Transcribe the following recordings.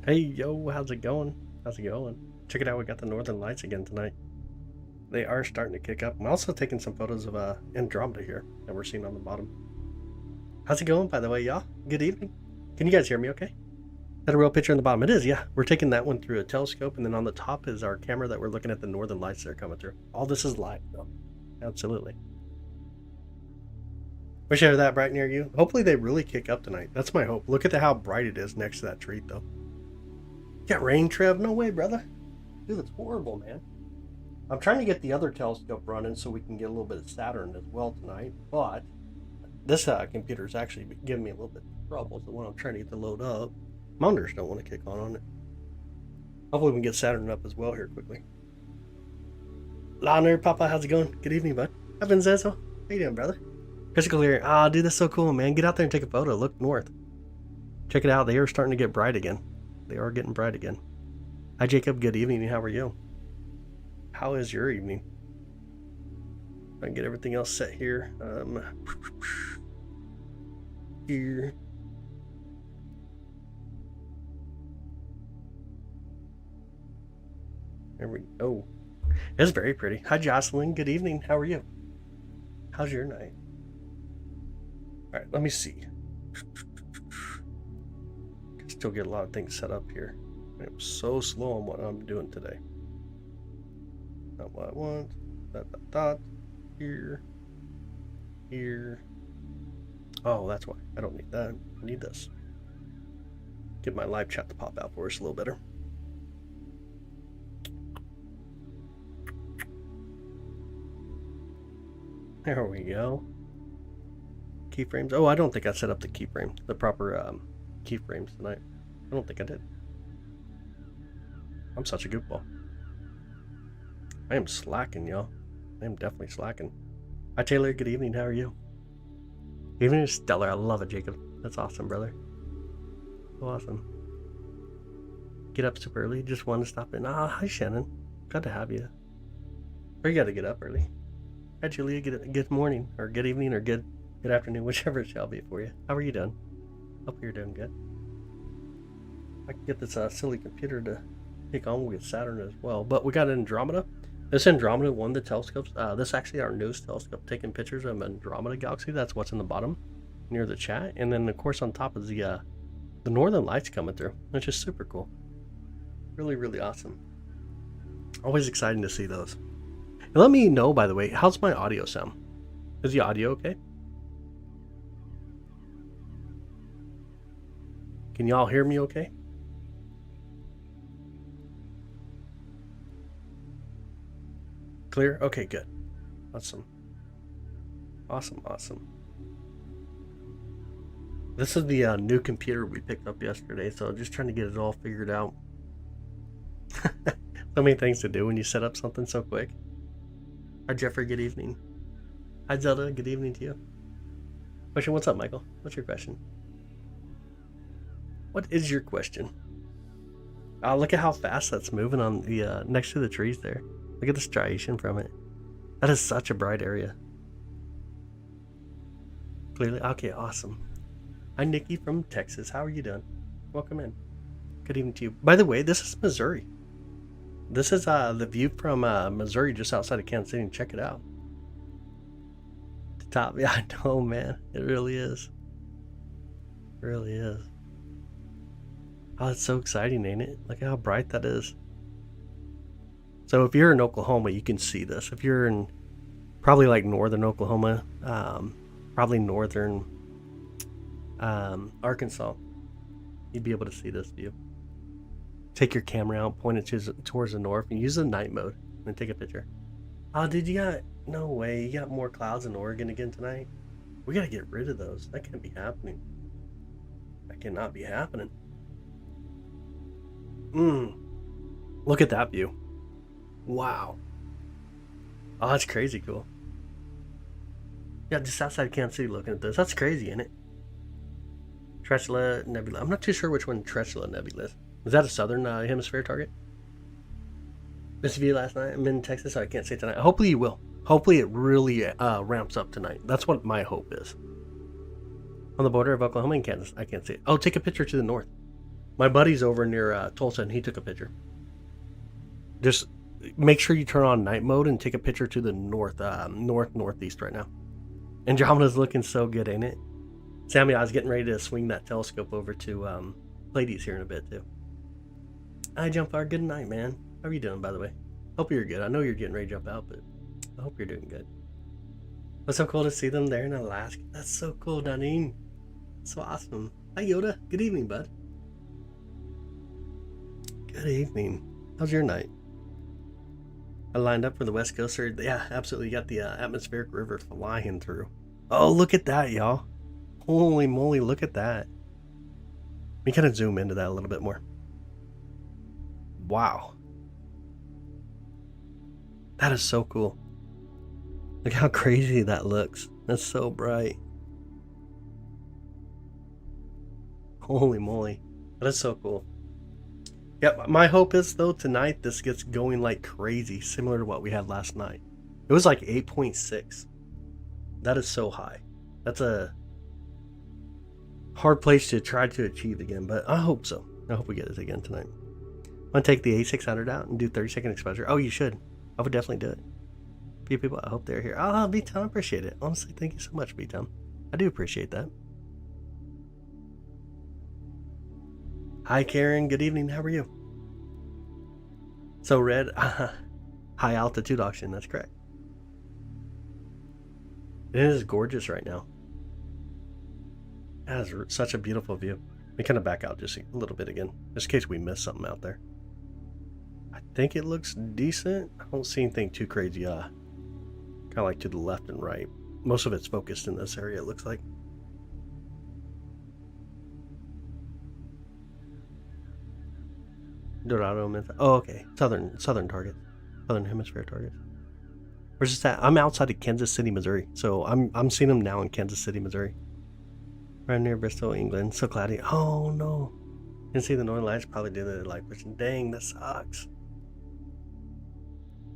Hey, yo, how's it going? How's it going? Check it out, we got the Northern Lights again tonight. They are starting to kick up. I'm also taking some photos of Andromeda here that we're seeing on the bottom. How's it going, by the way, y'all? Good evening. Can you guys hear me okay? Is that a real picture on the bottom? It is, yeah. We're taking that one through a telescope, and then on the top is our camera that we're looking at the Northern Lights that are coming through. All this is live, though. Absolutely. Wish I had that bright near you. Hopefully they really kick up tonight. That's my hope. Look at how bright it is next to that tree, though. Got rain, Trev? No way, brother. Dude, that's horrible, man. I'm trying to get the other telescope running so we can get a little bit of Saturn as well tonight, but this computer is actually giving me a little bit of trouble. So when I'm trying to get the load up, monitors don't want to kick on it. Hopefully we can get Saturn up as well here quickly. Lana, Papa, how's it going? Good evening, bud. Hi, Vincenzo. How you doing, brother? Crystal clear. Ah, dude, that's so cool, man. Get out there and take a photo. Look north. Check it out. They are starting to get bright again. They are getting bright again. Hi, Jacob. Good evening. How are you? How is your evening? I can get everything else set here. Here. There we go. It's very pretty. Hi, Jocelyn. Good evening. How are you? How's your night? All right, let me see. Can still get a lot of things set up here. I'm so slow on what I'm doing today. Not what I want. Dot. Here. Here. Oh, that's why. I don't need that. I need this. Get my live chat to pop out for us a little better. There we go. Keyframes. Oh, I don't think I set up the keyframe, the proper keyframes tonight. I don't think I did. I'm such a goofball. I am slacking, y'all. I am definitely slacking. Hi, Taylor. Good evening. How are you? Evening is stellar. I love it, Jacob. That's awesome, brother. So awesome. Get up super early. Just wanted to stop in. Ah, hi, Shannon. Glad to have you. Or you got to get up early. Hi, Julia. Good morning, or good evening, or good afternoon, whichever it shall be for you. How are you doing? Hope you're doing good. I can get this silly computer to kick on with Saturn as well. But we got Andromeda. This Andromeda, one of the telescopes. This is actually our newest telescope taking pictures of Andromeda galaxy. That's what's in the bottom near the chat. And then, of course, on top is the Northern Lights coming through, which is super cool. Really, really awesome. Always exciting to see those. And let me know, by the way, how's my audio sound? Is the audio okay? Can y'all hear me okay? Clear? Okay, good. Awesome. Awesome. This is the new computer we picked up yesterday, so just trying to get it all figured out. So many things to do when you set up something so quick. Hi, Jeffrey. Good evening. Hi, Zelda. Good evening to you. Question, what's up, Michael? What's your question? What is your question? Oh, look at how fast that's moving on the next to the trees there. Look at the striation from it. That is such a bright area. Clearly, okay, awesome. Hi, Nikki from Texas. How are you doing? Welcome in. Good evening to you. By the way, this is Missouri. This is the view from Missouri, just outside of Kansas City. Check it out. The top, yeah, I know, man. It really is. It really is. Oh, it's so exciting, ain't it? Look how bright that is. So if you're in Oklahoma, you can see this. If you're in probably like northern Oklahoma, probably northern Arkansas, you'd be able to see this view. Take your camera out, point it towards the north, and use the night mode, and take a picture. Oh, dude, you got... No way. You got more clouds in Oregon again tonight? We gotta get rid of those. That can't be happening. That cannot be happening. Look at that view. Wow. Oh, that's crazy cool. Yeah, just outside Kansas City looking at this. That's crazy, isn't it? Tarantula Nebula. I'm not too sure which one Tarantula Nebula is. Is that a southern hemisphere target? This view last night. I'm in Texas, so I can't say tonight. Hopefully you will. Hopefully it really ramps up tonight. That's what my hope is. On the border of Oklahoma and Kansas. I can't see it. Oh, take a picture to the north. My buddy's over near Tulsa, and he took a picture. Just make sure you turn on night mode and take a picture to the northeast right now. Andromeda's looking so good, ain't it? Sammy, I was getting ready to swing that telescope over to Pleiades here in a bit too. Hi, Jumpfire. Good night, man. How are you doing, by the way? Hope you're good. I know you're getting ready to jump out, but I hope you're doing good. It's so cool to see them there in Alaska. That's so cool, Danine. So awesome. Hi, Yoda. Good evening, bud. Good evening. How's your night? I lined up for the West Coast. Yeah, absolutely. You got the atmospheric river flying through. Oh, look at that, y'all. Holy moly, look at that. We kind of zoom into that a little bit more. Wow. That is so cool. Look how crazy that looks. That's so bright. Holy moly. That is so cool. Yep, my hope is, though, tonight this gets going like crazy, similar to what we had last night. It was like 8.6. That is so high. That's a hard place to try to achieve again, but I hope so. I hope we get it again tonight. I'm going to take the A600 out and do 30-second exposure. Oh, you should. I would definitely do it. A few people, I hope they're here. Oh, B-Town, I appreciate it. Honestly, thank you so much, B-Town. I do appreciate that. Hi, Karen. Good evening. How are you? So, Red, high altitude auction. That's correct. It is gorgeous right now. That is such a beautiful view. We kind of back out just a little bit again, just in case we miss something out there. I think it looks decent. I don't see anything too crazy. Kind of like to the left and right. Most of it's focused in this area, it looks like. Dorado, oh, okay. Southern target. Southern hemisphere target. Where's this at? I'm outside of Kansas City, Missouri. So I'm seeing them now in Kansas City, Missouri. Right near Bristol, England. So cloudy. Oh no. Didn't see the northern lights, probably did it like pushing. Dang, that sucks.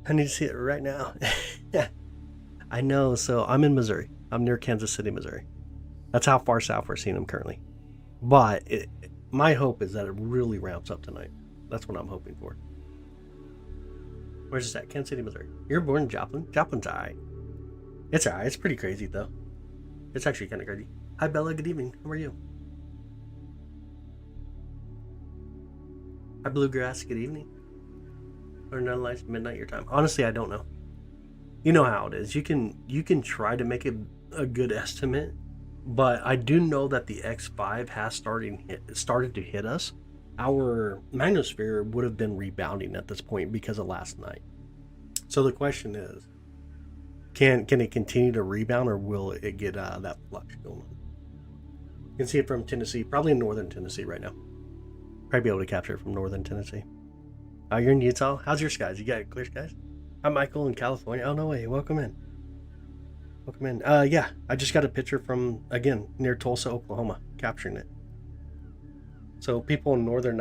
I need to see it right now. Yeah. I know. So I'm in Missouri. I'm near Kansas City, Missouri. That's how far south we're seeing them currently. But my hope is that it really ramps up tonight. That's what I'm hoping for. Where's this at? Kansas City, Missouri. You're born in Joplin? Joplin's alright. It's alright. It's pretty crazy, though. It's actually kind of crazy. Hi, Bella. Good evening. How are you? Hi, Bluegrass. Good evening. Or none lights midnight your time. Honestly, I don't know. You know how it is. You can try to make a good estimate, but I do know that the X5 has started to hit us. Our magnosphere would have been rebounding at this point because of last night. So the question is, can it continue to rebound, or will it get that flux going on? You can see it from Tennessee, probably in northern Tennessee right now. Probably be able to capture it from northern Tennessee. You're in Utah? How's your skies? You got clear skies? I'm Michael in California. Oh, no way. Welcome in. Welcome in. Yeah, I just got a picture from, again, near Tulsa, Oklahoma, capturing it. So people in northern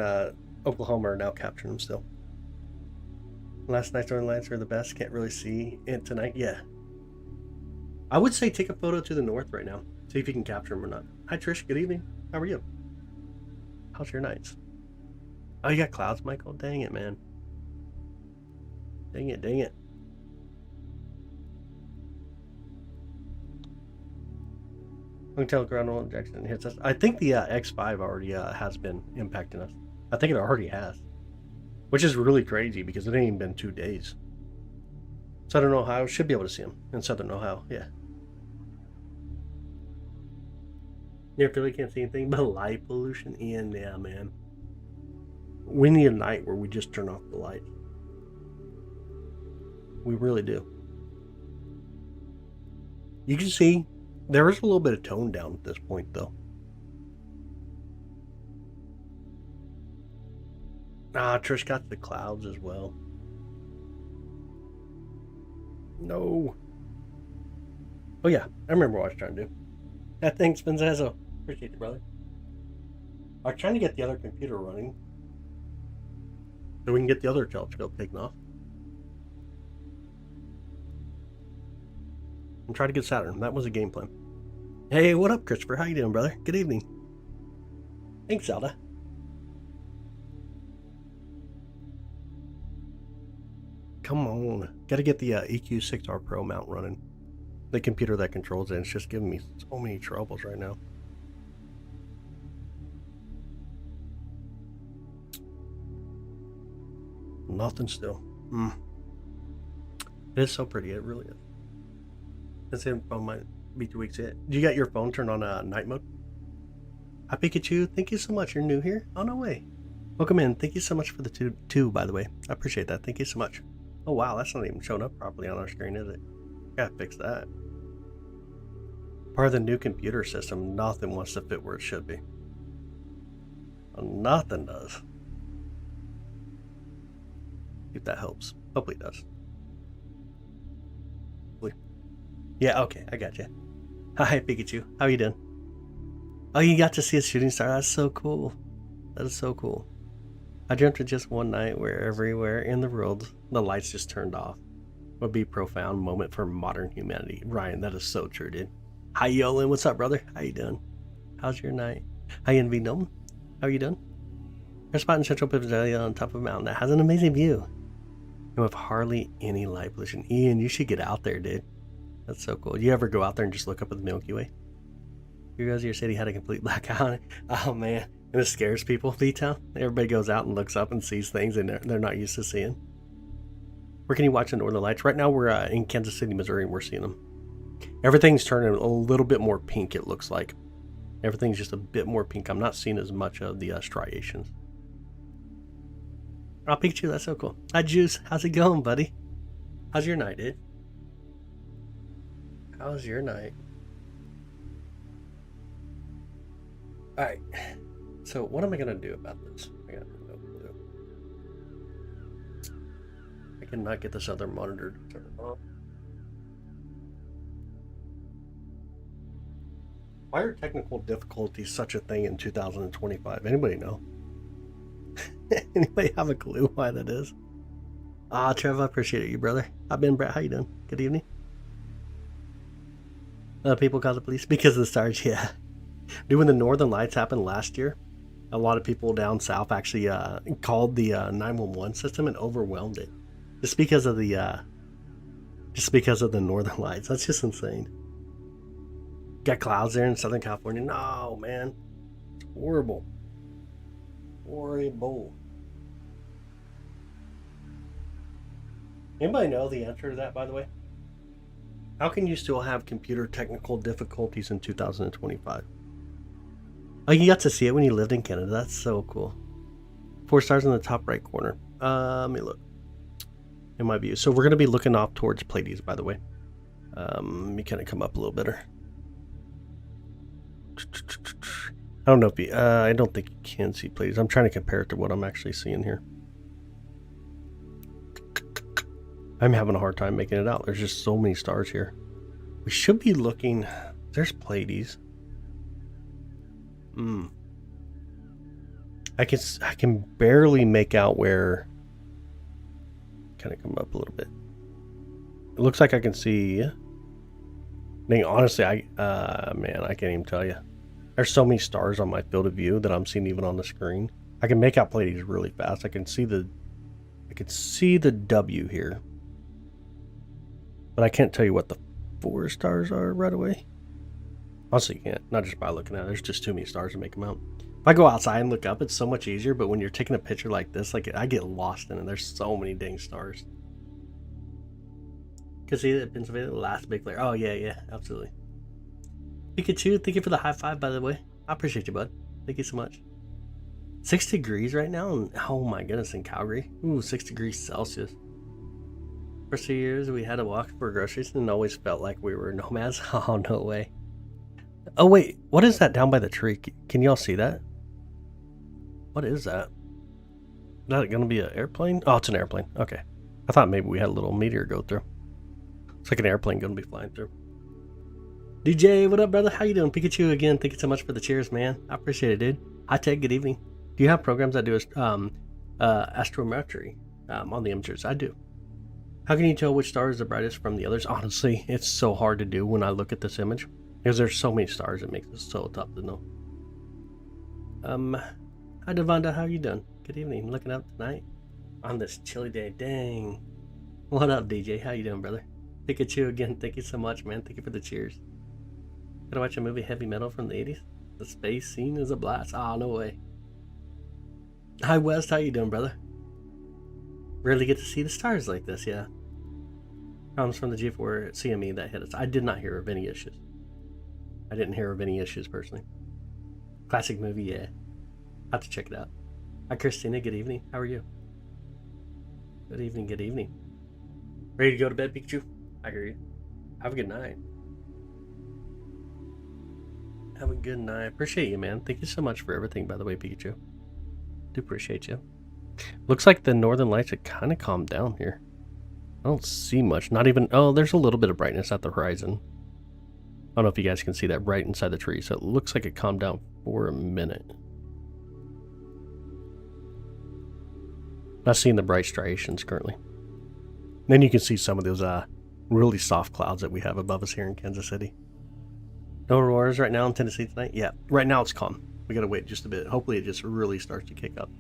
Oklahoma are now capturing them still. Last night's northern lights are the best. Can't really see it tonight. Yeah. I would say take a photo to the north right now. See if you can capture them or not. Hi, Trish. Good evening. How are you? How's your nights? Oh, you got clouds, Michael? Dang it, man. Dang it, dang it. Hotel ground oil injection hits us. I think the X5 already has been impacting us. I think it already has. Which is really crazy because it ain't even been 2 days. Southern Ohio, should be able to see them in Southern Ohio, yeah. Near Philly, can't see anything but light pollution. Ian, yeah, man. We need a night where we just turn off the lights. We really do. You can see there is a little bit of tone down at this point, though. Trish got the clouds as well. No. Oh, yeah. I remember what I was trying to do. That thing spins as a... Appreciate it, brother. I was trying to get the other computer running so we can get the other telescope taken off. And try to get Saturn. That was a game plan. Hey, what up, Christopher? How you doing, brother? Good evening. Thanks, Zelda. come on. Gotta get the EQ6R Pro mount running. The computer that controls it, it's just giving me so many troubles right now. Nothing still. It is so pretty, it really is. This phone might be 2 weeks yet. You got your phone turned on night mode? Hi Pikachu, thank you so much. You're new here? Oh, no way. Welcome in. Thank you so much for the two, by the way. I appreciate that. Thank you so much. Oh, wow, that's not even showing up properly on our screen, is it? Gotta fix that. Part of the new computer system, nothing wants to fit where it should be. Well, nothing does. See if that helps. Hopefully it does. Yeah, okay, I got you. Hi, Pikachu. How are you doing? Oh, you got to see a shooting star. That's so cool. That is so cool. I dreamt of just one night where everywhere in the world the lights just turned off. Would be a profound moment for modern humanity. Ryan, that is so true, dude. Hi, Yolan. What's up, brother? How you doing? How's your night? Hi, Envinum. How are you doing? There's a spot in Central Pennsylvania on top of a mountain that has an amazing view. And with hardly any light pollution. Ian, you should get out there, dude. That's so cool. You ever go out there and just look up at the Milky Way? You guys, your city had a complete blackout. Oh, man. And it scares people, V-Town. Everybody goes out and looks up and sees things and they're not used to seeing. Where can you watch the Northern Lights? Right now we're in Kansas City, Missouri, and we're seeing them. Everything's turning a little bit more pink, it looks like. Everything's just a bit more pink. I'm not seeing as much of the striations. Oh, Pikachu, that's so cool. Hi, Juice. How's it going, buddy? How's your night, dude? How's your night? Alright. So, what am I going to do about this? I got no clue. I cannot get this other monitor to turn on. Why are technical difficulties such a thing in 2025? Anybody know? Anybody have a clue why that is? Ah, Trev, I appreciate you, brother. I've been Brett. How you doing? Good evening. People call the police because of the stars. Yeah. Dude, when the Northern Lights happened last year, a lot of people down south actually called the 911 system and overwhelmed it, just because of the Northern Lights. That's just insane. Got clouds there in Southern California. No, man, it's horrible. Horrible. Anybody know the answer to that, by the way? How can you still have computer technical difficulties in 2025? Oh, you got to see it when you lived in Canada. That's so cool. 4 stars in the top right corner. Let me look. In my view. So we're going to be looking off towards Pleiades, by the way. Let me kind of come up a little better. I don't know if you... I don't think you can see Pleiades. I'm trying to compare it to what I'm actually seeing here. I'm having a hard time making it out. There's just so many stars here. We should be looking... There's Pleiades. I can barely make out where... Kind of come up a little bit. It looks like I can see... I mean, honestly, man, I can't even tell you. There's so many stars on my field of view that I'm seeing even on the screen. I can make out Pleiades really fast. I can see the W here. But I can't tell you what the 4 stars are right away. Honestly, you can't. Not just by looking at it. There's just too many stars to make them out. If I go outside and look up, it's so much easier. But when you're taking a picture like this, like I get lost in it. There's so many dang stars. Can see that Pennsylvania, the last big layer. Oh, yeah, absolutely. Pikachu, thank you for the high five, by the way. I appreciate you, bud. Thank you so much. 6 degrees right now. And, oh, my goodness, in Calgary. Ooh, 6 degrees Celsius. For 2 years, we had to walk for groceries and always felt like we were nomads. Oh, no way. Oh, wait. What is that down by the tree? Can y'all see that? What is that? Is that going to be an airplane? Oh, it's an airplane. Okay. I thought maybe we had a little meteor go through. It's like an airplane going to be flying through. DJ, what up, brother? How you doing? Pikachu again. Thank you so much for the cheers, man. I appreciate it, dude. Hi, Ted. Good evening. Do you have programs that do astrometry on the images? I do. How can you tell which star is the brightest from the others? Honestly, it's so hard to do when I look at this image because there's so many stars. It makes it so tough to know. Hi, Devonda. How you doing? Good evening. Looking up tonight on this chilly day. Dang. What up, DJ? How you doing, brother? Pikachu again. Thank you so much, man. Thank you for the cheers. Gotta watch a movie, Heavy Metal, from the 80s. The space scene is a blast. Oh, no way. Hi, West. How you doing, brother? Rarely get to see the stars like this, yeah. Problems from the G4 CME that hit us. I did not hear of any issues. I didn't hear of any issues personally. Classic movie, yeah. Have to check it out. Hi, Christina. Good evening. How are you? Good evening. Good evening. Ready to go to bed, Pikachu? I hear you. Have a good night. Have a good night. Appreciate you, man. Thank you so much for everything, by the way, Pikachu. Do appreciate you. Looks like the northern lights have kind of calmed down here. I don't see much. Not even... Oh, there's a little bit of brightness at the horizon. I don't know if you guys can see that right inside the tree. So it looks like it calmed down for a minute. Not seeing the bright striations currently. Then you can see some of those really soft clouds that we have above us here in Kansas City. No auroras right now in Tennessee tonight? Yeah, right now it's calm. We gotta wait just a bit. Hopefully it just really starts to kick up.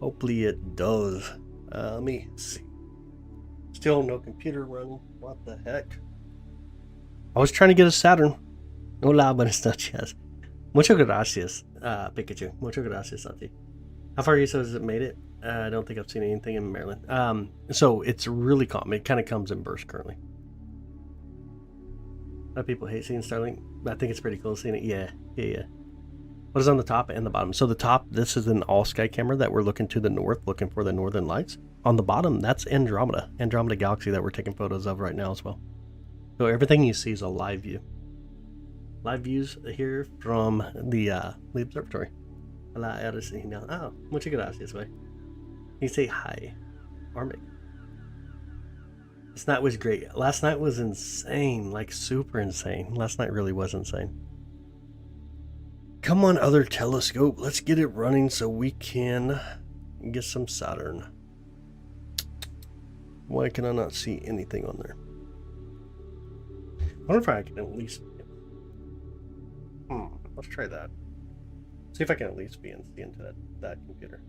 Hopefully it does. Let me see. Still no computer running. What the heck? I was trying to get a Saturn. Hola, buenas noches. Muchas gracias, Pikachu. Muchas gracias, Santi. How far east has it made it? I don't think I've seen anything in Maryland. So it's really calm. It kind of comes in bursts currently. A lot of people hate seeing Starlink, but I think it's pretty cool seeing it. Yeah. What is on the top and the bottom? So the top, this is an all-sky camera that we're looking to the north, looking for the northern lights. On the bottom, that's Andromeda Galaxy that we're taking photos of right now as well. So everything you see is a live view. Live views here from the observatory. Hola, Erisina. Oh, muchas gracias, güey. You say hi, Armic. This night was great. Last night was insane, like super insane. Last night really was insane. Come on, other telescope. Let's get it running so we can get some Saturn. Why can I not see anything on there? I wonder if I can at least... let's try that. See if I can at least see into that computer.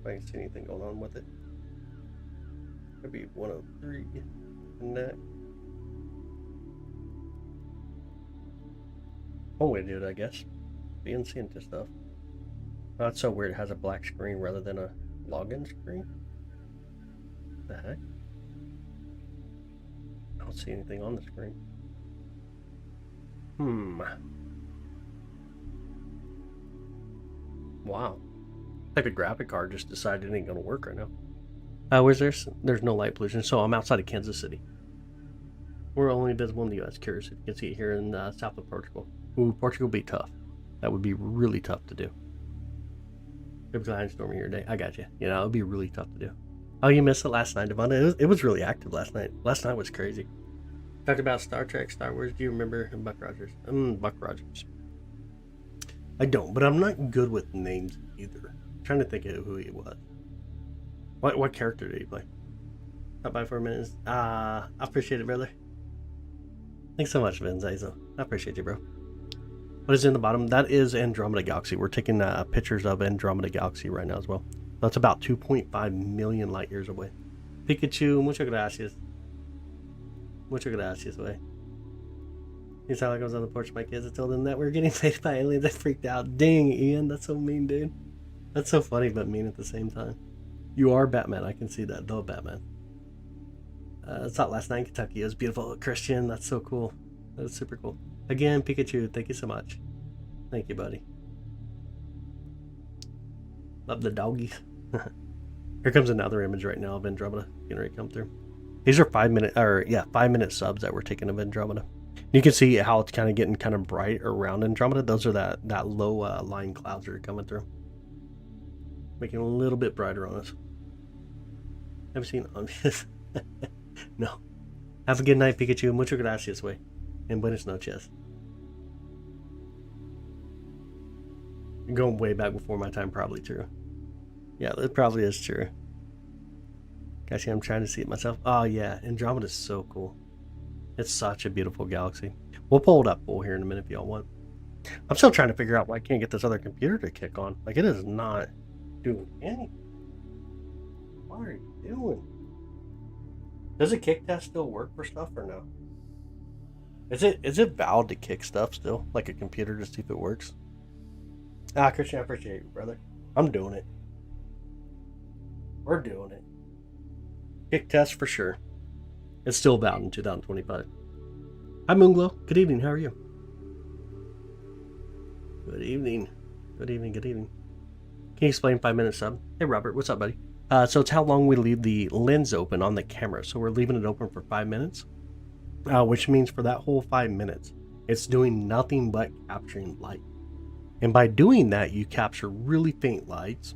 If I can see anything going on with it. Could be 103 in that. One way to do it, I guess. BNC into stuff. Oh, that's so weird. It has a black screen rather than a login screen. What the heck? I don't see anything on the screen. Wow. Like a graphic card just decided it ain't gonna work right now. Where's there's no light pollution, so I'm outside of Kansas City. We're only visible in the U.S. Curious if you can see it here in south of Portugal. Ooh, Portugal would be tough. That would be really tough to do. Because I'm storming here today. I got you. You know, it would be really tough to do. Oh, you missed it last night, Devon. It was really active last night. Last night was crazy. Talked about Star Trek, Star Wars. Do you remember Buck Rogers? Buck Rogers. I don't, but I'm not good with names either. I'm trying to think of who he was. What character did he play? Stop by for a minute. I appreciate it, brother. Thanks so much, Vin Zazel. I appreciate you, bro. What is in the bottom? That is Andromeda Galaxy. We're taking pictures of Andromeda Galaxy right now as well. That's about 2.5 million light years away. Pikachu, muchas gracias. Muchas gracias, way. You sound like I was on the porch with my kids. I told them that we were getting invaded by aliens. I freaked out. Dang, Ian, that's so mean, dude. That's so funny, but mean at the same time. You are Batman. I can see that, though, Batman. I saw it last night in Kentucky. It was beautiful. Christian, that's so cool. That's super cool. Again, Pikachu, thank you so much. Thank you, buddy. Love the doggies. Here comes another image right now of Andromeda. Getting ready to come through. These are 5 minute subs that we're taking of Andromeda. You can see how it's kind of getting kind of bright around Andromeda. Those are that low lying clouds that are coming through. Making it a little bit brighter on us. Have you seen obvious? No. Have a good night, Pikachu. Muchas gracias, way. And buenas noches. Going way back before my time, probably true. Yeah, that probably is true. Guys, I'm trying to see it myself. Oh, yeah. Andromeda is so cool. It's such a beautiful galaxy. We'll pull it up full here in a minute if y'all want. I'm still trying to figure out why I can't get this other computer to kick on. Like, it is not doing anything. Why are you? doing? Does a kick test still work for stuff or no? Is it valid to kick stuff still? Like a computer to see if it works? Ah, Christian, I appreciate you, brother. I'm doing it. We're doing it. Kick test for sure. It's still valid in 2025. Hi, Moonglow. Good evening. How are you? Good evening. Good evening. Good evening. Can you explain 5-minute sub? Hey, Robert. What's up, buddy? So it's how long we leave the lens open on the camera. So we're leaving it open for 5 minutes, which means for that whole 5 minutes, it's doing nothing but capturing light. And by doing that, you capture really faint lights,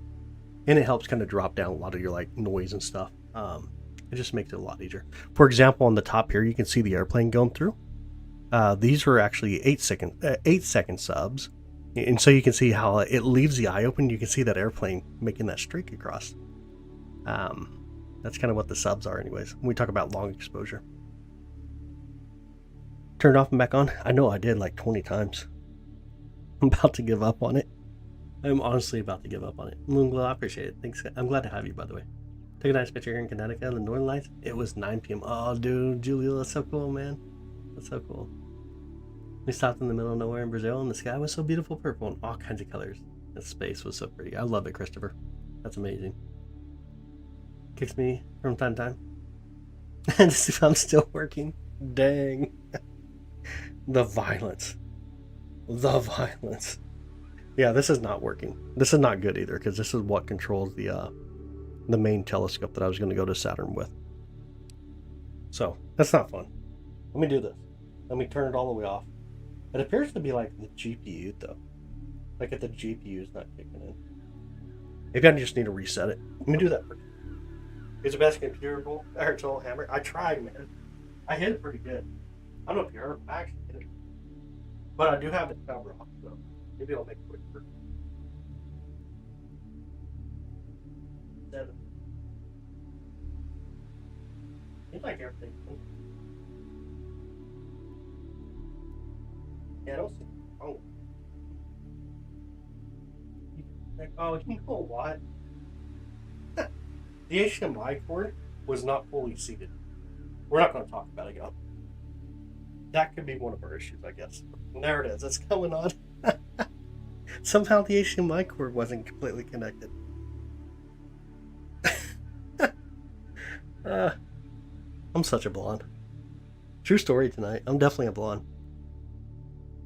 and it helps kind of drop down a lot of your like noise and stuff. It just makes it a lot easier. For example, on the top here, you can see the airplane going through. These are actually 8-second subs. And so you can see how it leaves the eye open. You can see that airplane making that streak across. That's kind of what the subs are anyways, when we talk about long exposure. Turn it off and back on. I know I did like 20 times. I'm about to give up on it. I'm honestly about to give up on it. Moonglow, I appreciate it. Thanks. I'm glad to have you, by the way. Take a nice picture here in Connecticut, the Northern Lights. It was 9 p.m. Oh, dude, Julia, that's so cool, man. That's so cool. We stopped in the middle of nowhere in Brazil, and the sky was so beautiful purple and all kinds of colors. The space was so pretty. I love it, Christopher. That's amazing. Kicks me from time to time. And to see if I'm still working. Dang. The violence. The violence. Yeah, this is not working. This is not good either, because this is what controls the main telescope that I was going to go to Saturn with. So, that's not fun. Let me do this. Let me turn it all the way off. It appears to be like the GPU, though. Like if the GPU is not kicking in. Maybe I just need to reset it. Let me do that first. Is the best computer hammer? I tried, man. I hit it pretty good. I don't know if you heard. I actually hit it. But I do have it covered off, so maybe I'll make it quicker. 7. Seems like everything. Yeah, I don't see. Oh. Oh, you know what? The HDMI cord was not fully seated. We're not going to talk about it, y'all. That could be one of our issues, I guess. And there it is. It's going on. Somehow the HDMI cord wasn't completely connected. I'm such a blonde. True story tonight. I'm definitely a blonde.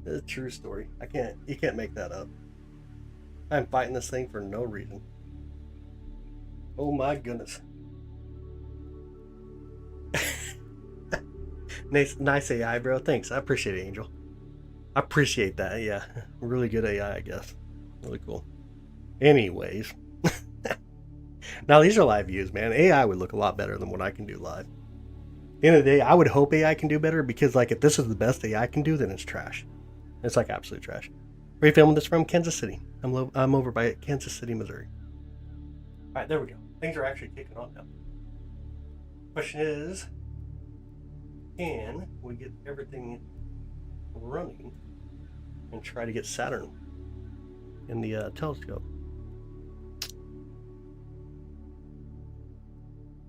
It's a true story. You can't make that up. I'm fighting this thing for no reason. Oh my goodness. Nice AI, bro. Thanks. I appreciate it, Angel. I appreciate that. Yeah. Really good AI, I guess. Really cool. Anyways. Now, these are live views, man. AI would look a lot better than what I can do live. At the end of the day, I would hope AI can do better, because, like, if this is the best AI can do, then it's trash. It's, like, absolute trash. Where are you filming this from? Kansas City. I'm over by Kansas City, Missouri. All right, there we go. Things are actually kicking on now. Question is, can we get everything running and try to get Saturn in the telescope?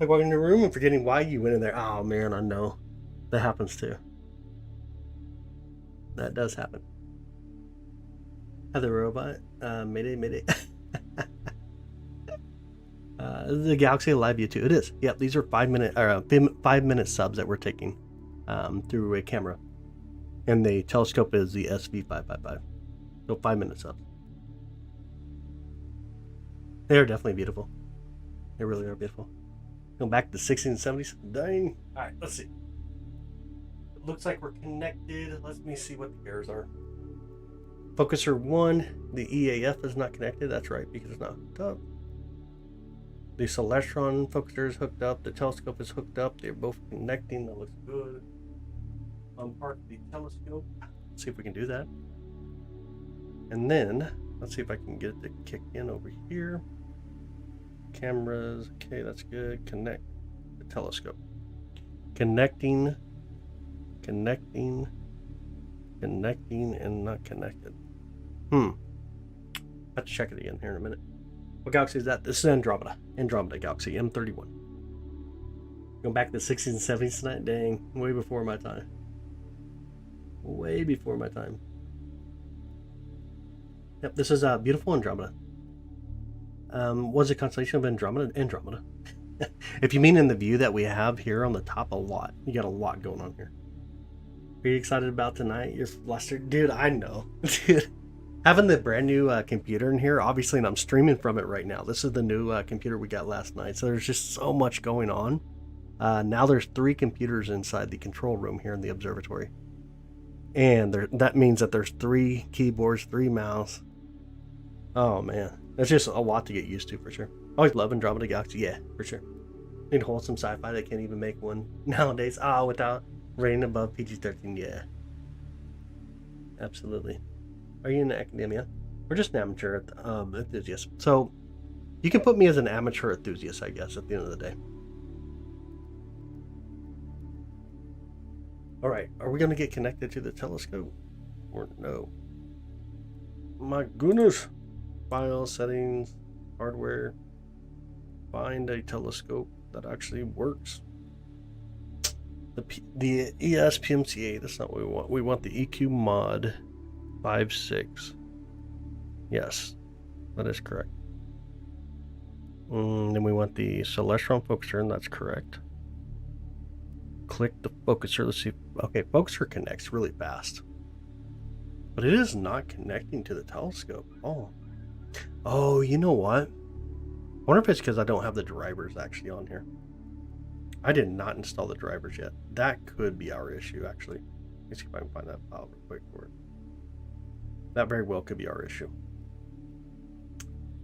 Like walking in the room and forgetting why you went in there. Oh man, I know. That happens too. That does happen. Other robot. Mayday. The Galaxy Live View 2. It is. Yep, these are 5-minute subs that we're taking through a camera. And the telescope is the SV555. So 5-minute subs. They are definitely beautiful. They really are beautiful. Going back to the 60s and 70s. Dang. Alright, let's see. It looks like we're connected. Let me see what the errors are. Focuser 1, the EAF is not connected. That's right, because it's not hooked up. The Celestron focuser is hooked up. The telescope is hooked up. They're both connecting. That looks good. Unpark the telescope. Let's see if we can do that. And then, let's see if I can get it to kick in over here. Cameras. Okay, that's good. Connect the telescope. Connecting, and not connected. I have to check it again here in a minute. What galaxy is that? This is Andromeda. Andromeda Galaxy M31. Going back to the 60s and 70s tonight? Dang, way before my time. Way before my time. Yep, this is beautiful Andromeda. Was a constellation of Andromeda? Andromeda. If you mean in the view that we have here on the top, a lot. You got a lot going on here. Are you excited about tonight? You're flustered? Dude, I know. Dude, having the brand new computer in here, obviously, and I'm streaming from it right now. This is the new computer we got last night. So there's just so much going on. Now there's 3 computers inside the control room here in the observatory. And that means that there's 3 keyboards, 3 mouse. Oh, man. That's just a lot to get used to, for sure. Always love Andromeda Galaxy. Yeah, for sure. Need wholesome sci-fi. They can't even make one nowadays. Without rating above PG-13. Yeah. Absolutely. Are you in academia? We're just an amateur enthusiast. So, you can put me as an amateur enthusiast, I guess, at the end of the day. Alright, are we going to get connected to the telescope? Or no? My goodness. File, settings, hardware. Find a telescope that actually works. The ESPMCA, that's not what we want. We want the EQ mod 56. Yes, that is correct. Then we want the Celestron focuser, and that's correct. Click the focuser. Let's see. Okay, focuser connects really fast. But it is not connecting to the telescope. Oh, you know what? I wonder if it's because I don't have the drivers actually on here. I did not install the drivers yet. That could be our issue, actually. Let's see if I can find that file real quick for it. That very well could be our issue.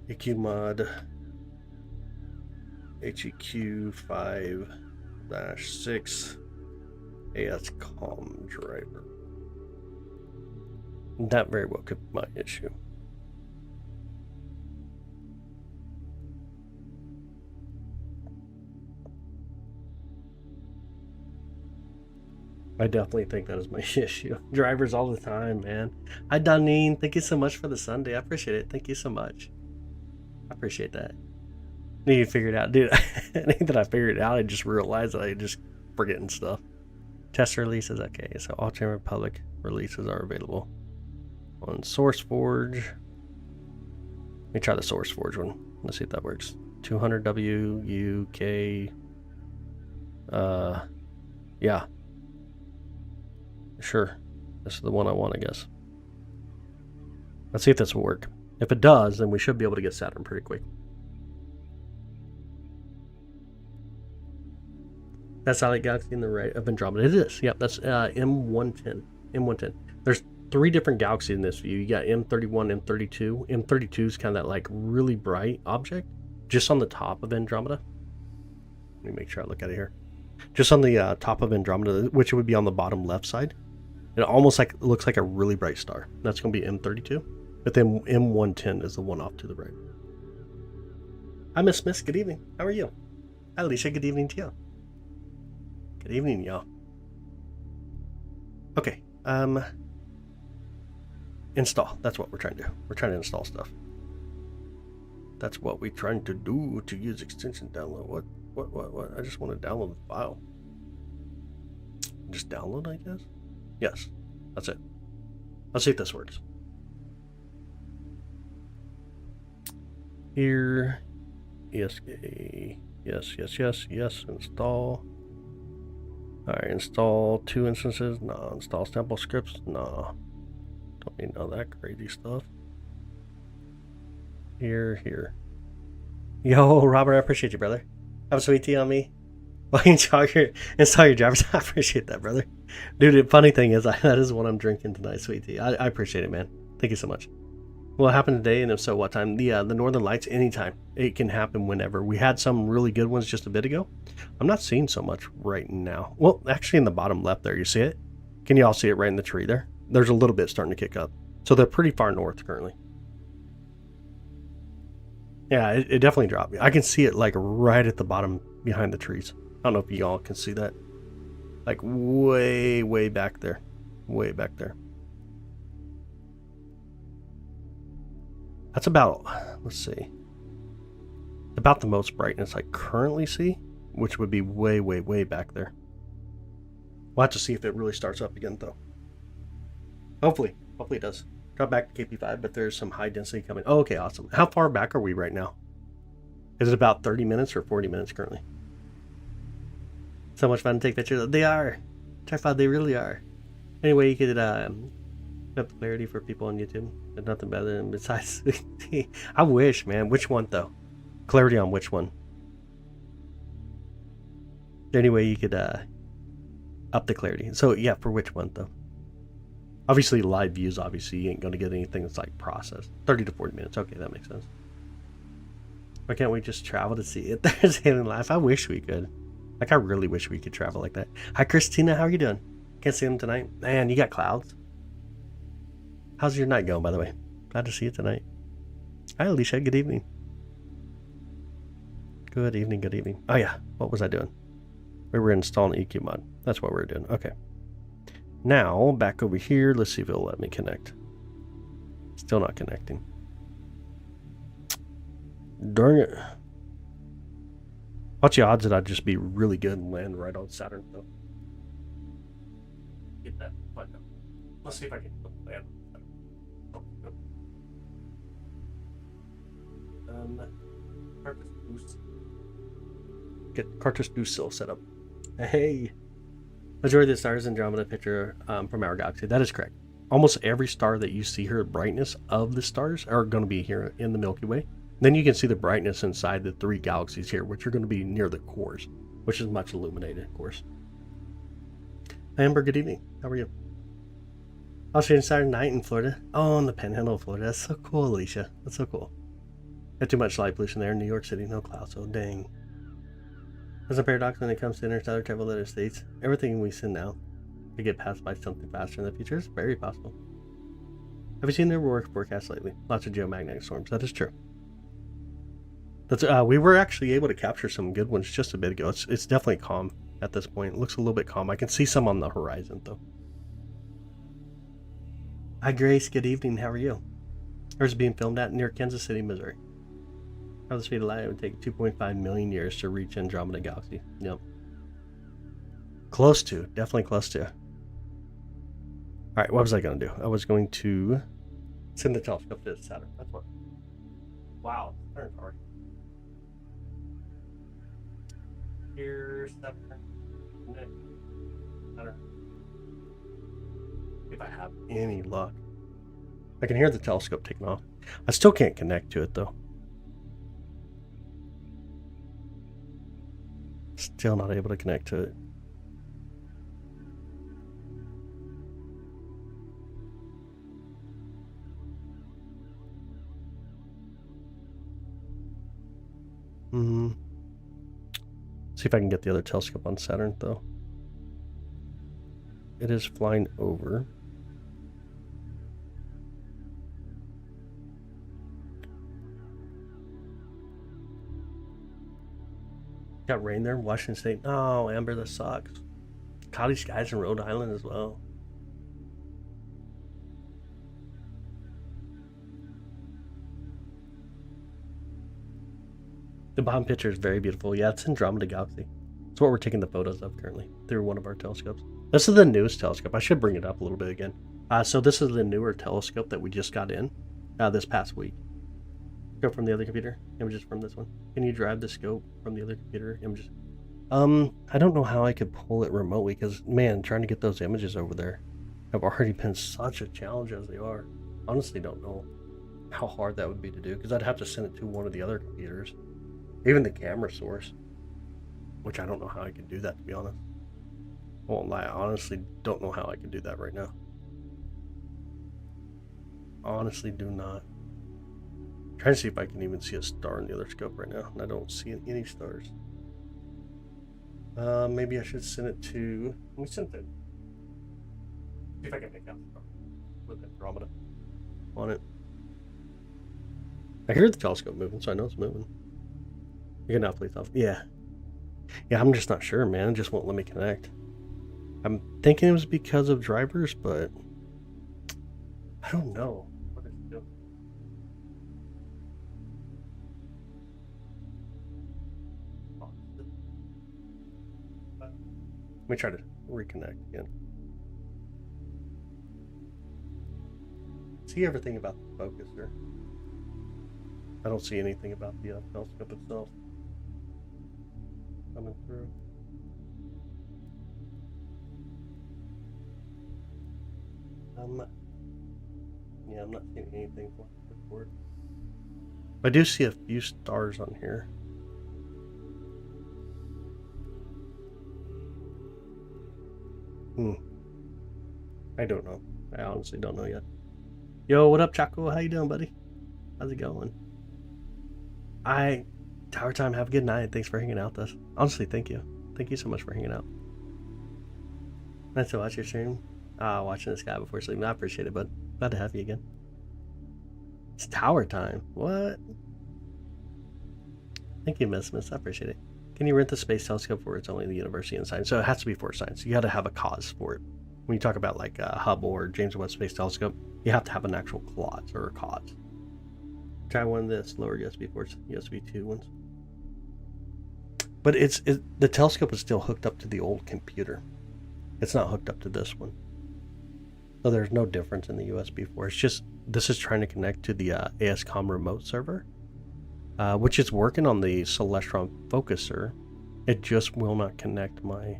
EQ mod HEQ 5-6 ASCOM driver. That very well could be my issue. I definitely think that is my issue. Drivers all the time, man. Hi, Donine. Thank you so much for the Sunday. I appreciate it. Thank you so much. I appreciate that. Need to figure it out. Dude, I think that I figured it out. I just realized that I just forgetting stuff. Test releases. Okay, so Alternate Republic releases are available on SourceForge. Let me try the SourceForge one. Let's see if that works. 200W UK. Yeah. Sure. This is the one I want, I guess. Let's see if this will work. If it does, then we should be able to get Saturn pretty quick. That's Satellite Galaxy in the right of Andromeda. It is. Yep, that's M110. M110. There's 3 different galaxies in this view. You got M31, M32. M32 is kind of that like really bright object just on the top of Andromeda. Let me make sure I look at it here. Just on the top of Andromeda, which would be on the bottom left side. It almost like looks like a really bright star. That's going to be M32. But then M110 is the one off to the right. Hi, Miss Smith. Good evening. How are you? Hi, Alicia. Good evening to you. Good evening, y'all. Okay. Install. That's what we're trying to do. We're trying to install stuff. That's what we're trying to do to use extension download. What? I just want to download the file. Just download, I guess? Yes. That's it. Let's see if this works. Here. ESK. Yes. Install. Alright, install 2 instances. No. Install sample scripts. No. Don't need none of that crazy stuff. Here. Yo, Robert, I appreciate you, brother. Have a sweet tea on me. Install your drivers. I appreciate that, brother. Dude, the funny thing is, that is what I'm drinking tonight, sweet tea. I appreciate it, man. Thank you so much. What happened today, and if so, what time? The Northern Lights, anytime. It can happen whenever. We had some really good ones just a bit ago. I'm not seeing so much right now. Well, actually in the bottom left there, you see it? Can you all see it right in the tree there? There's a little bit starting to kick up. So they're pretty far north currently. Yeah, it definitely dropped. I can see it like right at the bottom behind the trees. I don't know if y'all can see that. Like way back there. Way back there. That's about, let's see, about the most brightness I currently see. which would be way, way, way back there. We'll have to see if it really starts up again, though. Hopefully it does. Drop back to KP5, but there's some high density coming. Oh, okay, awesome. How far back are we right now? Is it about 30 minutes or 40 minutes currently? So much fun to take pictures. They are. Tripod, they really are. Anyway, you could up clarity for people on YouTube. There's nothing better than besides. I wish, man. Which one though? Clarity on which one? Anyway, you could up the clarity. So yeah, for which one though? Obviously, live views. Obviously, you ain't gonna get anything that's like processed. 30 to 40 minutes. Okay, that makes sense. Why can't we just travel to see it? There's Hidden Life. I wish we could. Like, I really wish we could travel like that. Hi, Christina. How are you doing? Can't see them tonight. Man, you got clouds. How's your night going, by the way? Glad to see you tonight. Hi, Alicia. Good evening. Good evening. Good evening. Oh, yeah. What was I doing? We were installing EQ mod. That's what we were doing. Okay. Now, back over here. Let's see if it'll let me connect. Still not connecting. Darn it. What's the odds that I'd just be really good and land right on Saturn, though? Get that button up. Let's see if I can land. Get cartridge boost cell set up. Hey. Majority of the stars Andromeda picture from our galaxy. That is correct. Almost every star that you see here, brightness of the stars are going to be here in the Milky Way. Then you can see the brightness inside the 3 galaxies here, which are going to be near the cores, which is much illuminated, of course. Amber, good evening. How are you? I'll see you Saturday night in Florida. Oh, in the Panhandle of Florida. That's so cool, Alicia. That's so cool. Got too much light pollution there in New York City. No clouds, so dang. There's a paradox when it comes to interstellar travel to other states. Everything we send now to get passed by something faster in the future is very possible. Have you seen the Aurora forecast lately? Lots of geomagnetic storms. That is true. That's we were actually able to capture some good ones just a bit ago. It's definitely calm at this point. It looks a little bit calm. I can see some on the horizon though. Hi Grace, good evening. How are you? Ours being filmed at near Kansas City, Missouri. How the speed of light would take 2.5 million years to reach Andromeda galaxy. Yep. Close to, definitely close to. All right, what was I going to do? I was going to send the telescope to Saturn. That's what. Wow, Saturn's already. Here's Saturn. Saturn. If I have any luck. I can hear the telescope taking off. I still can't connect to it though. Still not able to connect to it. See if I can get the other telescope on Saturn though. It is flying over. Got rain there in Washington State. Oh, Amber, that sucks. Cloudy skies in Rhode Island as well. The bottom picture is very beautiful. Yeah, it's Andromeda galaxy. It's what we're taking the photos of currently through one of our telescopes. This is the newest telescope. I should bring it up a little bit again. So this is the newer telescope that we just got in this past week. Go from the other computer, images from this one. Can you drive the scope from the other computer, images? I don't know how I could pull it remotely because, man, trying to get those images over there have already been such a challenge as they are. Honestly, don't know how hard that would be to do because I'd have to send it to one of the other computers. Even the camera source, which I don't know how I can do that, to be honest. I won't lie, I honestly don't know how I can do that right now. Honestly do not. I'm trying to see if I can even see a star in the other scope right now, and I don't see any stars. Maybe I should send it to... Let me send it. See if I can make out the star with Andromeda on it. I hear the telescope moving, so I know it's moving. You can now please off. Yeah. Yeah, I'm just not sure, man. It just won't let me connect. I'm thinking it was because of drivers, but I don't know. What is it doing? Let me try to reconnect again. See everything about the focuser. I don't see anything about the telescope itself coming through. Yeah, I'm not seeing anything for it. I do see a few stars on here. I don't know. I honestly don't know yet. Yo, what up, Chaco? How you doing, buddy? How's it going? Tower Time, have a good night. Thanks for hanging out with us. Honestly, thank you. Thank you so much for hanging out. Nice to watch your stream. Watching this guy before sleeping. I appreciate it, bud. Glad to have you again. It's Tower Time. What? Thank you, Miss. I appreciate it. Can you rent the space telescope where it's only the university and science? So it has to be for science. You got to have a cause for it. When you talk about like Hubble or James Webb Space Telescope, you have to have an actual clause or a cause. Try one of the slower USB ports, USB 2 ones. But the telescope is still hooked up to the old computer. It's not hooked up to this one. So there's no difference in the USB 4. It's just, this is trying to connect to the ASCOM remote server, which is working on the Celestron focuser. It just will not connect my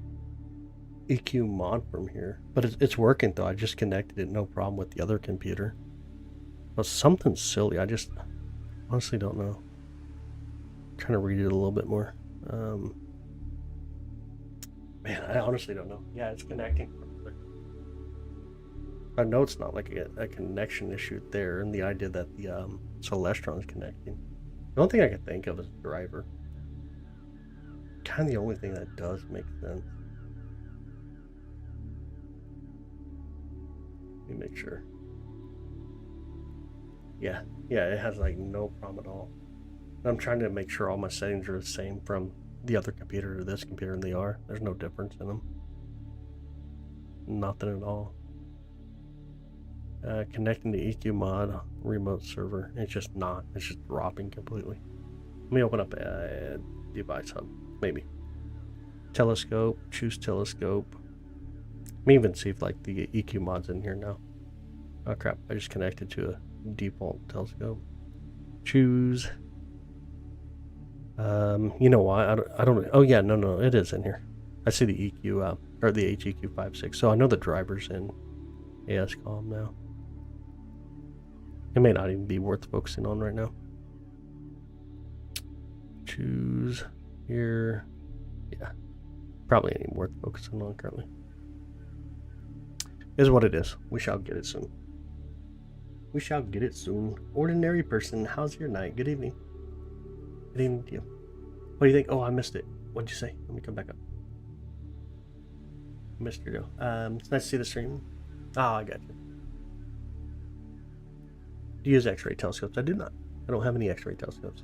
EQ mod from here. But it's working though. I just connected it, no problem with the other computer. But something silly. I just honestly don't know. I'm trying to read it a little bit more. Man, I honestly don't know. Yeah, it's connecting. I know it's not like a connection issue there, and the idea that the Celestron is connecting. The only thing I can think of is driver. Kind of the only thing that does make sense. Let me make sure. Yeah, it has like no problem at all. I'm trying to make sure all my settings are the same from the other computer to this computer, and they are. There's no difference in them. Nothing at all. Connecting to EQ mod remote server. It's just not. It's just dropping completely. Let me open up a device hub. Maybe. Telescope. Choose telescope. Let me even see if like the EQ mod's in here now. Oh crap! I just connected to a default telescope. Choose. You know why? I don't. Oh yeah, no, it is in here. I see the EQ or the HEQ56. So I know the driver's in ASCOM now. It may not even be worth focusing on right now. Choose here. Yeah, probably ain't worth focusing on currently. Is what it is. We shall get it soon. We shall get it soon. Ordinary person, how's your night? Good evening. Good evening to you. What do you think? Oh, I missed it. What'd you say? Let me come back up. Missed your go. It's nice to see the stream. Oh, I got you. Do you use X-ray telescopes? I do not. I don't have any X-ray telescopes.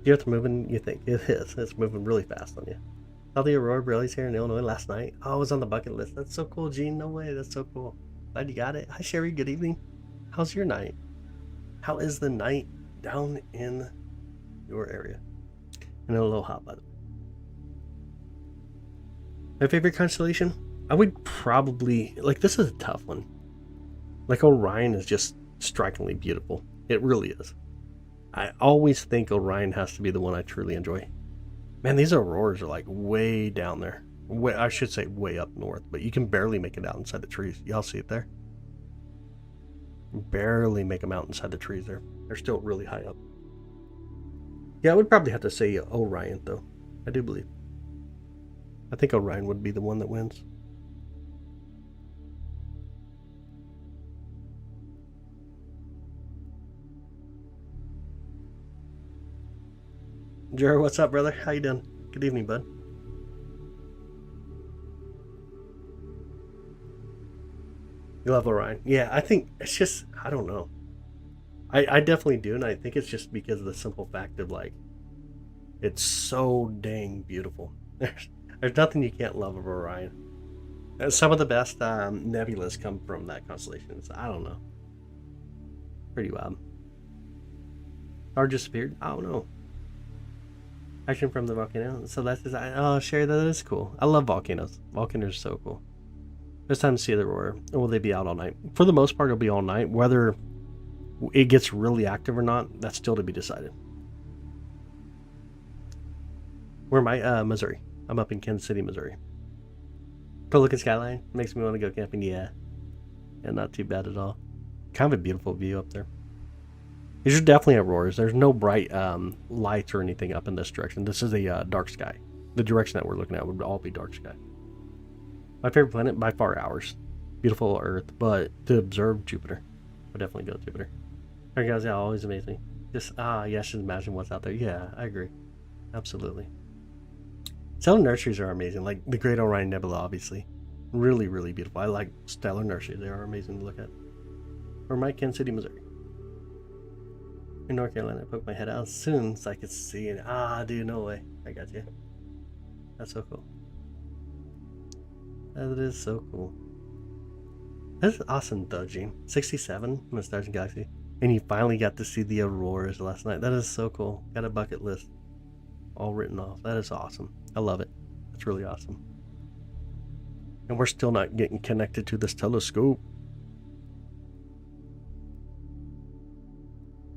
The Earth moving, you think? It is. It's moving really fast on you. Saw the Aurora Updates here in Illinois last night. Oh, I was on the bucket list. That's so cool, Gene. No way. That's so cool. Glad you got it. Hi, Sherry. Good evening. How's your night? How is the night down in your area? And aloha, by the way. My favorite constellation? I would probably... Like, this is a tough one. Like, Orion is just strikingly beautiful. It really is. I always think Orion has to be the one I truly enjoy. Man, these auroras are like way down there. I should say way up north, but you can barely make it out inside the trees. Y'all see it there? Barely make them out inside the trees there. They're still really high up. Yeah, I would probably have to say Orion, though. I do believe. I think Orion would be the one that wins. Jer, what's up, brother? How you doing? Good evening, bud. You love Orion. Yeah, I think it's just, I don't know. I definitely do, and I think it's just because of the simple fact of, like, it's so dang beautiful. There's nothing you can't love of Orion. Some of the best nebulas come from that constellation, so I don't know. Pretty wild. Star just appeared? I don't know. Action from the volcano. So that's just, oh, Sherry, that is cool. I love volcanoes. Volcanoes are so cool. It's time to see the Aurora. Or will they be out all night? For the most part, it'll be all night. Whether it gets really active or not, that's still to be decided. Where am I? Missouri. I'm up in Kansas City, Missouri. Cool looking skyline. Makes me want to go camping. Yeah. And not too bad at all. Kind of a beautiful view up there. These are definitely auroras. There's no bright lights or anything up in this direction. This is a dark sky. The direction that we're looking at would all be dark sky. My favorite planet by far, ours. Beautiful Earth, but to observe Jupiter, I definitely go Jupiter. Alright guys, yeah, always amazing. Just yeah, just imagine what's out there. Yeah, I agree, absolutely. Stellar nurseries are amazing, like the Great Orion Nebula, obviously, really, really beautiful. I like stellar nurseries; they are amazing to look at. Or my Kansas City, Missouri. In North Carolina, I poked my head out as soon as I could see it. Dude, no way. I got you. That's so cool. That is so cool. That's awesome though, Gene. 67 in the Stars and Galaxy. And you finally got to see the auroras last night. That is so cool. Got a bucket list all written off. That is awesome. I love it. It's really awesome. And we're still not getting connected to this telescope.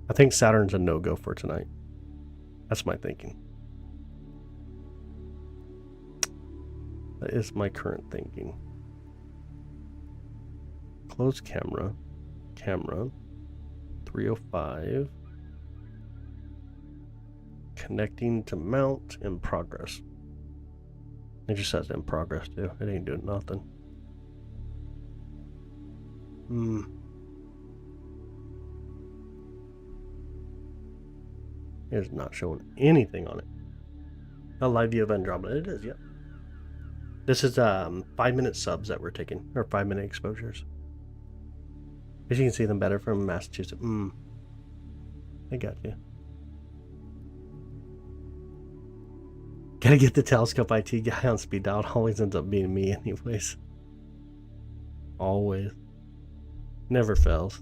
I think Saturn's a no-go for tonight. That's my thinking. That is my current thinking. Close camera. Camera. 305. Connecting to mount in progress. It just says in progress too. It ain't doing nothing. It is not showing anything on it. A live view of Andromeda. It is, yep. This is 5-minute subs that we're taking, or 5-minute exposures. As you can see them better from Massachusetts. I got you. Gotta get the telescope IT guy on speed dial. It always ends up being me anyways. Always. Never fails.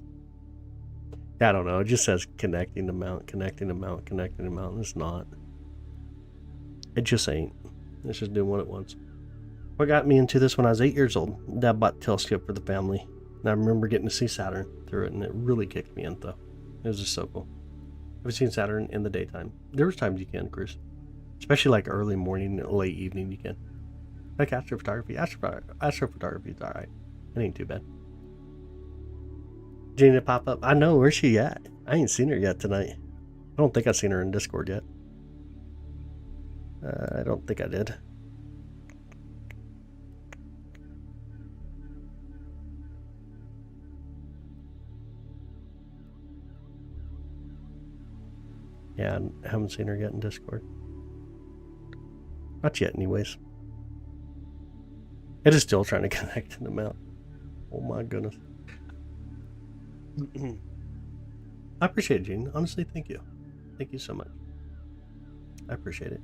I don't know. It just says connecting to mount, connecting to mount, connecting to mount. It's not. It just ain't. It's just doing what it wants. What got me into this when I was 8 years old? Dad bought a telescope for the family. And I remember getting to see Saturn through it, and it really kicked me in, though. It was just so cool. I've seen Saturn in the daytime. There was times you can cruise. Especially like early morning, late evening, you can. Like astrophotography. Astrophotography is alright. It ain't too bad. Gina pop up. I know, where's she at? I ain't seen her yet tonight. I don't think I've seen her in Discord yet. I don't think I did. Yeah, I haven't seen her yet in Discord. Not yet, anyways. It is still trying to connect to the mount. Oh my goodness. I appreciate it, Gene. Honestly, thank you. Thank you so much. I appreciate it.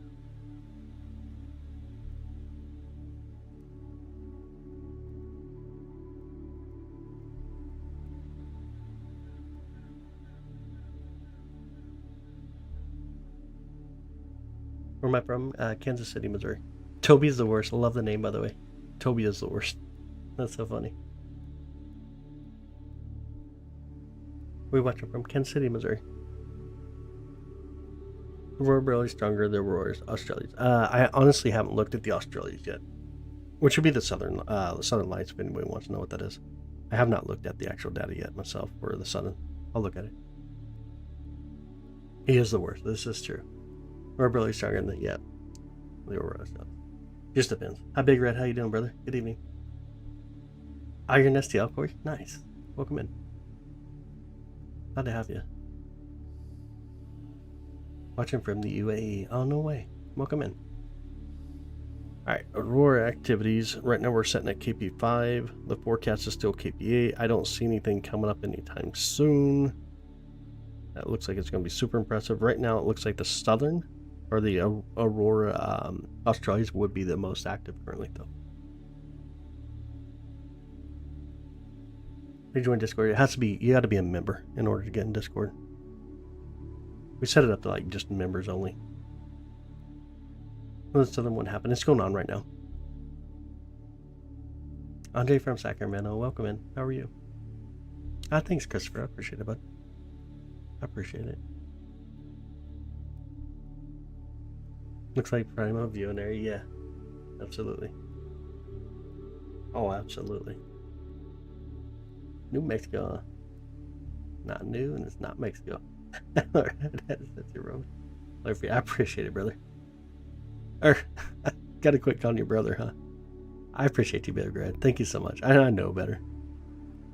Where am I from? Kansas City, Missouri. Toby is the worst. I love the name, by the way. Toby is the worst. That's so funny. We watch it from Kansas City, Missouri. Aurora barely stronger. The Auroras, Australians. I honestly haven't looked at the Australians yet, which would be the Southern Lights. If anybody wants to know what that is, I have not looked at the actual data yet myself for the Southern. I'll look at it. He is the worst. This is true. Aurora barely stronger than the Aurora stuff. Just depends. Hi, Big Red. How you doing, brother? Good evening. Iron STL, Corey. Nice. Welcome in. Glad to have you. Watching from the UAE. Oh, no way. Welcome in. Alright, Aurora activities. Right now we're setting at KP5. The forecast is still KP8. I don't see anything coming up anytime soon. That looks like it's going to be super impressive. Right now it looks like the Southern, or the Aurora Australians would be the most active currently, though. You join Discord. It has to be, you got to be a member in order to get in Discord. We set it up to like just members only. Let's tell them what happened. It's going on right now. Andre from Sacramento, welcome in. How are you? Thanks, Christopher. I appreciate it, bud. I appreciate it. Looks like Primo View in there. Yeah, absolutely. Oh, absolutely. New Mexico. Not new, and it's not Mexico. That's your road. I appreciate it, brother. Gotta quit calling you brother, huh? I appreciate you, Big Red. Thank you so much. I know better.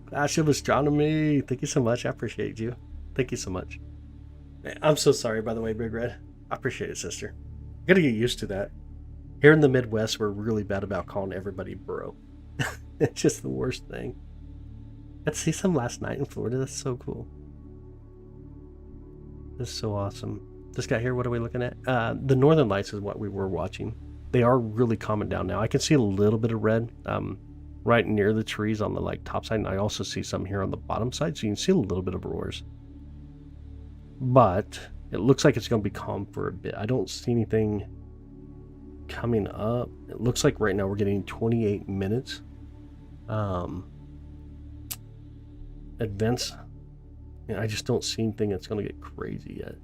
Clash of Astronomy. Thank you so much. I appreciate you. Thank you so much. Man, I'm so sorry, by the way, Big Red. I appreciate it, sister. Gotta get used to that. Here in the Midwest, we're really bad about calling everybody bro. It's just the worst thing. Got to see some last night in Florida. That's so cool. That's so awesome. This guy here, what are we looking at? The Northern Lights is what we were watching. They are really calming down now. I can see a little bit of red right near the trees on the top side, and I also see some here on the bottom side, so you can see a little bit of auroras. But it looks like it's going to be calm for a bit. I don't see anything coming up. It looks like right now we're getting 28 minutes. Events. I just don't see anything that's going to get crazy yet.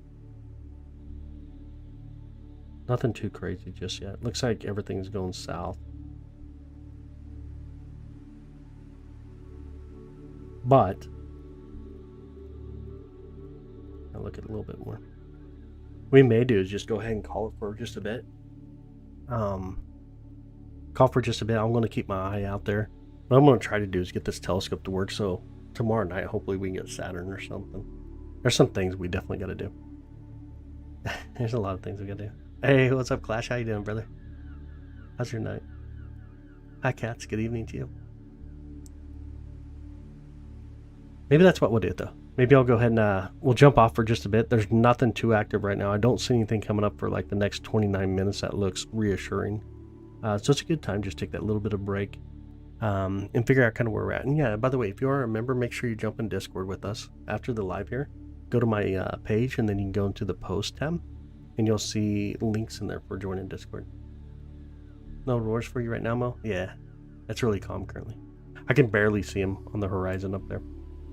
Nothing too crazy just yet. Looks like everything's going south. But I'll look at it a little bit more. What we may do is just go ahead and call it for just a bit. Call for just a bit. I'm going to keep my eye out there. What I'm going to try to do is get this telescope to work, so tomorrow night hopefully we can get Saturn or something. There's some things we definitely got to do. There's a lot of things we got to do. Hey, what's up, Clash? How you doing, brother? How's your night? Hi, Cats. Good evening to you. Maybe that's what we'll do, though. Maybe I'll go ahead and we'll jump off for just a bit. There's nothing too active right now. I don't see anything coming up for like the next 29 minutes that looks reassuring. So it's a good time. Just take that little bit of break and figure out kind of where we're at. And yeah, by the way, if you are a member, make sure you jump in Discord with us after the live here. Go to my page, and then you can go into the post tab, and you'll see links in there for joining Discord. No roars for you right now, Mo? Yeah, it's really calm currently. I can barely see him on the horizon up there.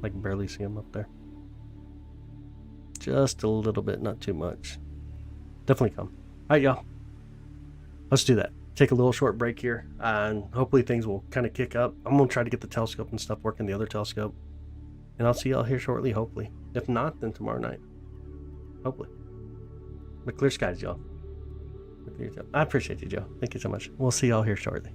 Like, barely see him up there. Just a little bit, not too much. Definitely calm. All right, y'all. Let's do that. Take a little short break here, and hopefully things will kind of kick up. I'm going to try to get the telescope and stuff working, the other telescope. And I'll see y'all here shortly, hopefully. If not, then tomorrow night. Hopefully. But clear skies, y'all. I appreciate you, Joe. Thank you so much. We'll see y'all here shortly.